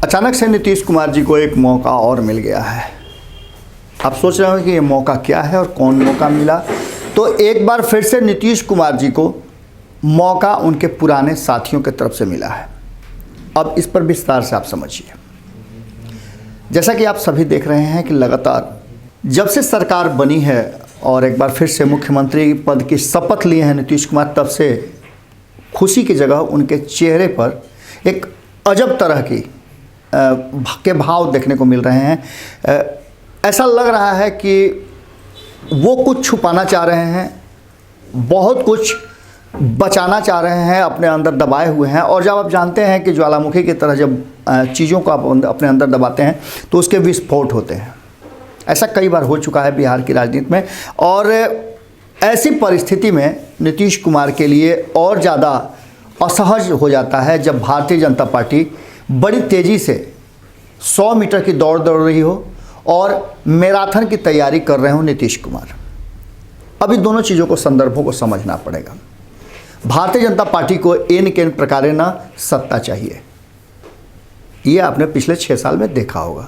अचानक से नीतीश कुमार जी को एक मौका और मिल गया है। आप सोच रहे हो कि ये मौका क्या है और कौन मौका मिला? तो एक बार फिर से नीतीश कुमार जी को मौका उनके पुराने साथियों की तरफ से मिला है। अब इस पर विस्तार से आप समझिए। जैसा कि आप सभी देख रहे हैं कि लगातार जब से सरकार बनी है और एक बार फिर से मुख्यमंत्री पद की शपथ लिए हैं नीतीश कुमार, तब से खुशी की जगह उनके चेहरे पर एक अजब तरह के भाव देखने को मिल रहे हैं। ऐसा लग रहा है कि वो कुछ छुपाना चाह रहे हैं, बहुत कुछ बचाना चाह रहे हैं, अपने अंदर दबाए हुए हैं। और जब आप जानते हैं कि ज्वालामुखी की तरह जब चीज़ों को आप अपने अंदर दबाते हैं तो उसके विस्फोट होते हैं। ऐसा कई बार हो चुका है बिहार की राजनीति में। और ऐसी परिस्थिति में नीतीश कुमार के लिए और ज़्यादा असहज हो जाता है जब भारतीय जनता पार्टी बड़ी तेज़ी से 100 मीटर की दौड़ रही हो और मैराथन की तैयारी कर रहे हो नीतीश कुमार। अभी दोनों चीज़ों को, संदर्भों को समझना पड़ेगा। भारतीय जनता पार्टी को इन के प्रकारे न सत्ता चाहिए, ये आपने पिछले 6 साल में देखा होगा।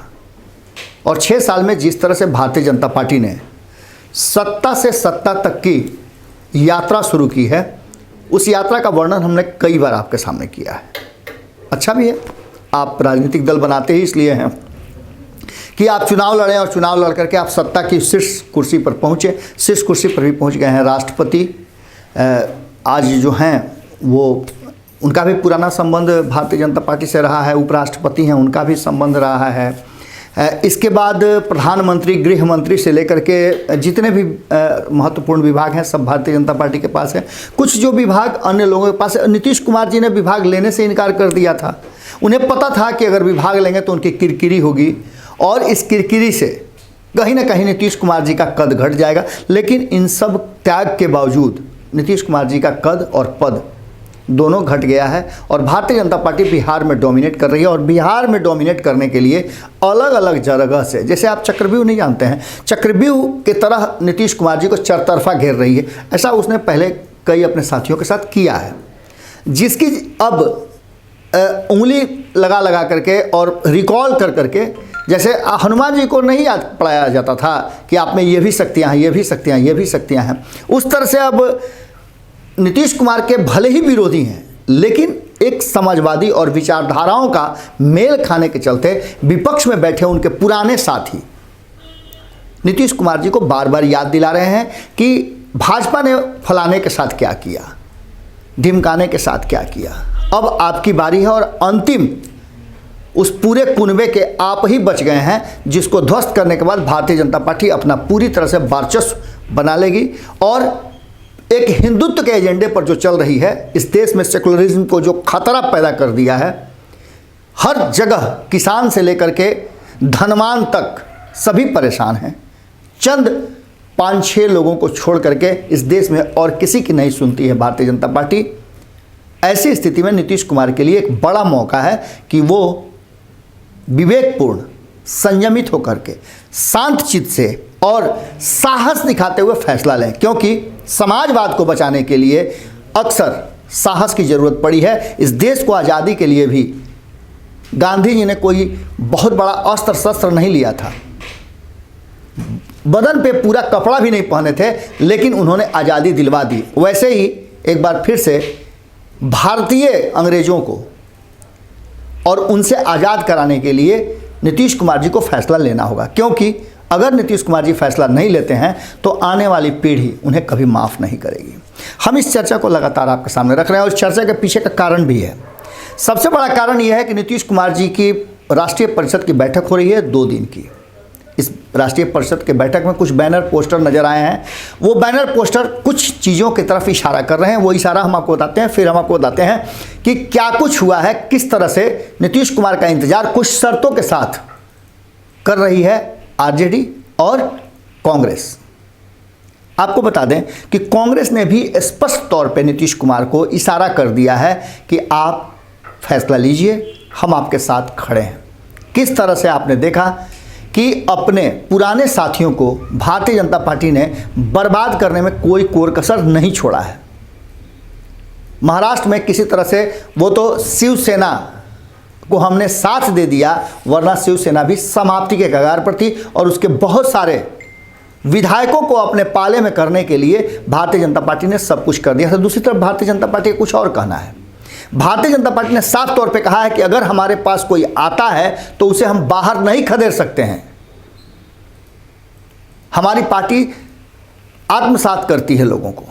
और 6 साल में जिस तरह से भारतीय जनता पार्टी ने सत्ता से सत्ता तक की यात्रा शुरू की है, उस यात्रा का वर्णन हमने कई बार आपके सामने किया है। अच्छा भी है, आप राजनीतिक दल बनाते ही इसलिए हैं कि आप चुनाव लड़ें और चुनाव लड़ करके आप सत्ता की शीर्ष कुर्सी पर पहुँचे। शीर्ष कुर्सी पर भी पहुँच गए हैं राष्ट्रपति। आज जो हैं वो, उनका भी पुराना संबंध भारतीय जनता पार्टी से रहा है। उपराष्ट्रपति हैं, उनका भी संबंध रहा है। इसके बाद प्रधानमंत्री, गृह मंत्री से लेकर के जितने भी महत्वपूर्ण विभाग हैं सब भारतीय जनता पार्टी के पास है। कुछ जो विभाग अन्य लोगों के पास है। नीतीश कुमार जी ने विभाग लेने से इनकार कर दिया था। उन्हें पता था कि अगर विभाग लेंगे तो उनकी किरकिरी होगी और इस किरकिरी से कहीं ना कहीं नीतीश कुमार जी का कद घट जाएगा। लेकिन इन सब त्याग के बावजूद नीतीश कुमार जी का कद और पद दोनों घट गया है और भारतीय जनता पार्टी बिहार में डोमिनेट कर रही है। और बिहार में डोमिनेट करने के लिए अलग अलग जगह से, जैसे आप चक्रव्यूह नहीं जानते हैं, चक्रव्यूह की तरह नीतीश कुमार जी को चरतरफा घेर रही है। ऐसा उसने पहले कई अपने साथियों के साथ किया है, जिसकी अब उंगली लगा करके और रिकॉल कर करके, जैसे हनुमान जी को नहीं याद पढ़ाया जाता था कि आप में ये भी शक्तियाँ हैं, ये भी शक्तियाँ, ये भी शक्तियाँ हैं, उस तरह से अब नीतीश कुमार के भले ही विरोधी हैं लेकिन एक समाजवादी और विचारधाराओं का मेल खाने के चलते विपक्ष में बैठे उनके पुराने साथी नीतीश कुमार जी को बार बार याद दिला रहे हैं कि भाजपा ने फलाने के साथ क्या किया, ढिमकाने के साथ क्या किया। अब आपकी बारी है और अंतिम उस पूरे कुनबे के आप ही बच गए हैं, जिसको ध्वस्त करने के बाद भारतीय जनता पार्टी अपना पूरी तरह से वर्चस्व बना लेगी। और एक हिंदुत्व के एजेंडे पर जो चल रही है, इस देश में सेकुलरिज्म को जो खतरा पैदा कर दिया है, हर जगह किसान से लेकर के धनवान तक सभी परेशान हैं। चंद 5-6 लोगों को छोड़ करके इस देश में और किसी की नहीं सुनती है भारतीय जनता पार्टी। ऐसी स्थिति में नीतीश कुमार के लिए एक बड़ा मौका है कि वो विवेकपूर्ण, संयमित होकर के, शांत चित्त से और साहस दिखाते हुए फैसला लें, क्योंकि समाजवाद को बचाने के लिए अक्सर साहस की ज़रूरत पड़ी है। इस देश को आज़ादी के लिए भी गांधी जी ने कोई बहुत बड़ा अस्त्र शस्त्र नहीं लिया था, बदन पे पूरा कपड़ा भी नहीं पहने थे, लेकिन उन्होंने आज़ादी दिलवा दी। वैसे ही एक बार फिर से भारतीय अंग्रेज़ों को और उनसे आज़ाद कराने के लिए नीतीश कुमार जी को फैसला लेना होगा, क्योंकि अगर नीतीश कुमार जी फैसला नहीं लेते हैं तो आने वाली पीढ़ी उन्हें कभी माफ़ नहीं करेगी। हम इस चर्चा को लगातार आपके सामने रख रहे हैं और इस चर्चा के पीछे का कारण भी है। सबसे बड़ा कारण यह है कि नीतीश कुमार जी की राष्ट्रीय परिषद की बैठक हो रही है 2 दिन की। इस राष्ट्रीय परिषद के बैठक में कुछ बैनर पोस्टर नज़र आए हैं। वो बैनर पोस्टर कुछ चीज़ों की तरफ इशारा कर रहे हैं। वो इशारा हम आपको बताते हैं, फिर हम आपको बताते हैं कि क्या कुछ हुआ है, किस तरह से नीतीश कुमार का इंतजार कुछ शर्तों के साथ कर रही है आरजेडी और कांग्रेस। आपको बता दें कि कांग्रेस ने भी स्पष्ट तौर पे नीतीश कुमार को इशारा कर दिया है कि आप फैसला लीजिए, हम आपके साथ खड़े हैं। किस तरह से आपने देखा कि अपने पुराने साथियों को भारतीय जनता पार्टी ने बर्बाद करने में कोई कोर कसर नहीं छोड़ा है। महाराष्ट्र में किसी तरह से वो तो शिवसेना को हमने साथ दे दिया, वरना शिवसेना भी समाप्ति के कगार पर थी और उसके बहुत सारे विधायकों को अपने पाले में करने के लिए भारतीय जनता पार्टी ने सब कुछ कर दिया था। दूसरी तरफ भारतीय जनता पार्टी का कुछ और कहना है। भारतीय जनता पार्टी ने साफ तौर पे कहा है कि अगर हमारे पास कोई आता है तो उसे हम बाहर नहीं खदेड़ सकते हैं। हमारी पार्टी आत्मसात करती है लोगों को।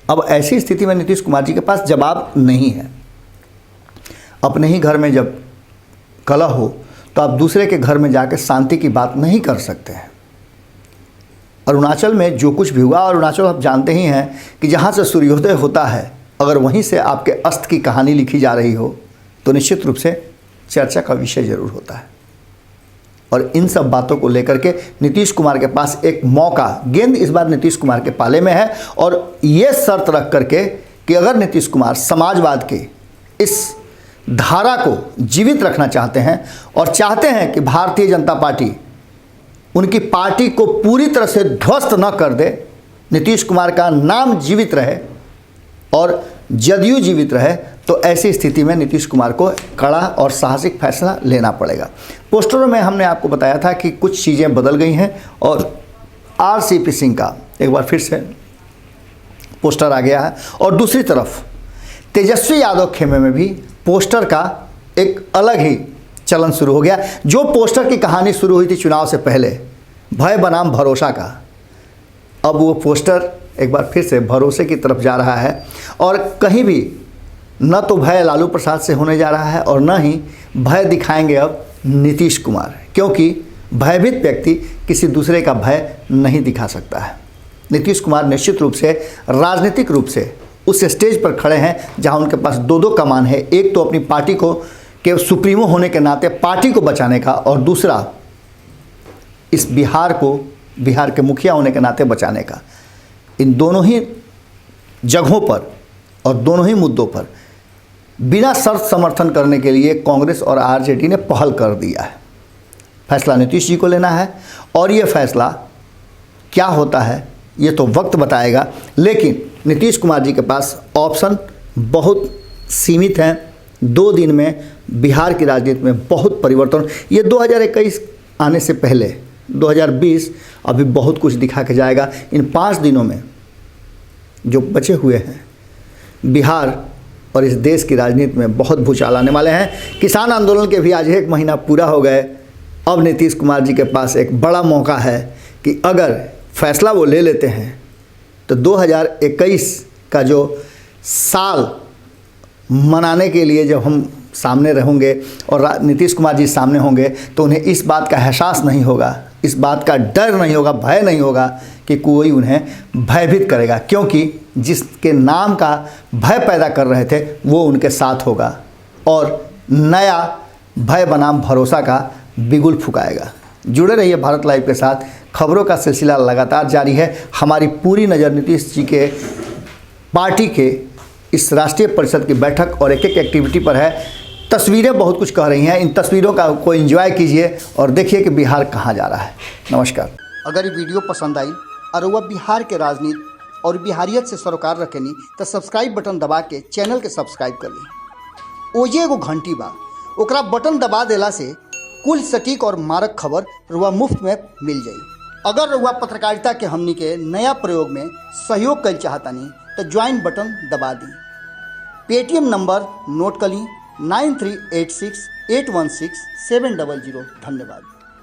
अब ऐसी स्थिति में नीतीश कुमार जी के पास जवाब नहीं है। अपने ही घर में जब कलह हो तो आप दूसरे के घर में जाकर शांति की बात नहीं कर सकते हैं। अरुणाचल में जो कुछ भी हुआ, अरुणाचल आप जानते ही हैं कि जहाँ से सूर्योदय होता है, अगर वहीं से आपके अस्त की कहानी लिखी जा रही हो तो निश्चित रूप से चर्चा का विषय जरूर होता है। और इन सब बातों को लेकर के नीतीश कुमार के पास एक मौका, गेंद इस बार नीतीश कुमार के पाले में है। और ये शर्त रख करके कि अगर नीतीश कुमार समाजवाद के इस धारा को जीवित रखना चाहते हैं और चाहते हैं कि भारतीय जनता पार्टी उनकी पार्टी को पूरी तरह से ध्वस्त न कर दे, नीतीश कुमार का नाम जीवित रहे और जदयू जीवित रहे, तो ऐसी स्थिति में नीतीश कुमार को कड़ा और साहसिक फैसला लेना पड़ेगा। पोस्टरों में हमने आपको बताया था कि कुछ चीज़ें बदल गई हैं और आरसीपी सिंह का एक बार फिर से पोस्टर आ गया है। और दूसरी तरफ तेजस्वी यादव खेमे में भी पोस्टर का एक अलग ही चलन शुरू हो गया। जो पोस्टर की कहानी शुरू हुई थी चुनाव से पहले, भय बनाम भरोसा का, अब वो पोस्टर एक बार फिर से भरोसे की तरफ जा रहा है। और कहीं भी न तो भय लालू प्रसाद से होने जा रहा है और न ही भय दिखाएंगे अब नीतीश कुमार, क्योंकि भयभीत व्यक्ति किसी दूसरे का भय नहीं दिखा सकता है। नीतीश कुमार निश्चित रूप से राजनीतिक रूप से उस स्टेज पर खड़े हैं जहां उनके पास दो कमान है। एक तो अपनी पार्टी को के सुप्रीमो होने के नाते पार्टी को बचाने का, और दूसरा इस बिहार को बिहार के मुखिया होने के नाते बचाने का। इन दोनों ही जगहों पर और दोनों ही मुद्दों पर बिना शर्त समर्थन करने के लिए कांग्रेस और आरजेडी ने पहल कर दिया है। फैसला नीतीश जी को लेना है और ये फैसला क्या होता है ये तो वक्त बताएगा। लेकिन नीतीश कुमार जी के पास ऑप्शन बहुत सीमित हैं। 2 दिन में बिहार की राजनीति में बहुत परिवर्तन, ये 2021 आने से पहले 2020 अभी बहुत कुछ दिखा के जाएगा। इन 5 दिनों में जो बचे हुए हैं बिहार और इस देश की राजनीति में बहुत भूचाल आने वाले हैं। किसान आंदोलन के भी आज 1 महीना पूरा हो गए। अब नीतीश कुमार जी के पास एक बड़ा मौका है कि अगर फैसला वो ले लेते हैं तो 2021 का जो साल मनाने के लिए जब हम सामने रहेंगे और नीतीश कुमार जी सामने होंगे तो उन्हें इस बात का एहसास नहीं होगा, इस बात का डर नहीं होगा, भय नहीं होगा कि कोई उन्हें भयभीत करेगा, क्योंकि जिसके नाम का भय पैदा कर रहे थे वो उनके साथ होगा और नया भय बनाम भरोसा का बिगुल फुकाएगा। जुड़े रहिए भारत लाइव के साथ। खबरों का सिलसिला लगातार जारी है। हमारी पूरी नज़र नीतीश जी के पार्टी के इस राष्ट्रीय परिषद की बैठक और एक एक्टिविटी पर है। तस्वीरें बहुत कुछ कह रही हैं। इन तस्वीरों का को एंजॉय कीजिए और देखिए कि बिहार कहाँ जा रहा है। नमस्कार। अगर ये वीडियो पसंद आई और वह बिहार के राजनीति और बिहारियत से सरोकार रखेनी तो सब्सक्राइब बटन दबा के चैनल के सब्सक्राइब कर ली। ओजे एगो घंटी बा, ओकरा बटन दबा देला से कुल सटीक और मारक खबर रुआ मुफ्त में मिल जाई। अगर रुआ पत्रकारिता के हमनी के नया प्रयोग में सहयोग कर चाहतानी तो ज्वाइन बटन दबा दी। पेटीएम नंबर नोट कर ली 9386816700। धन्यवाद।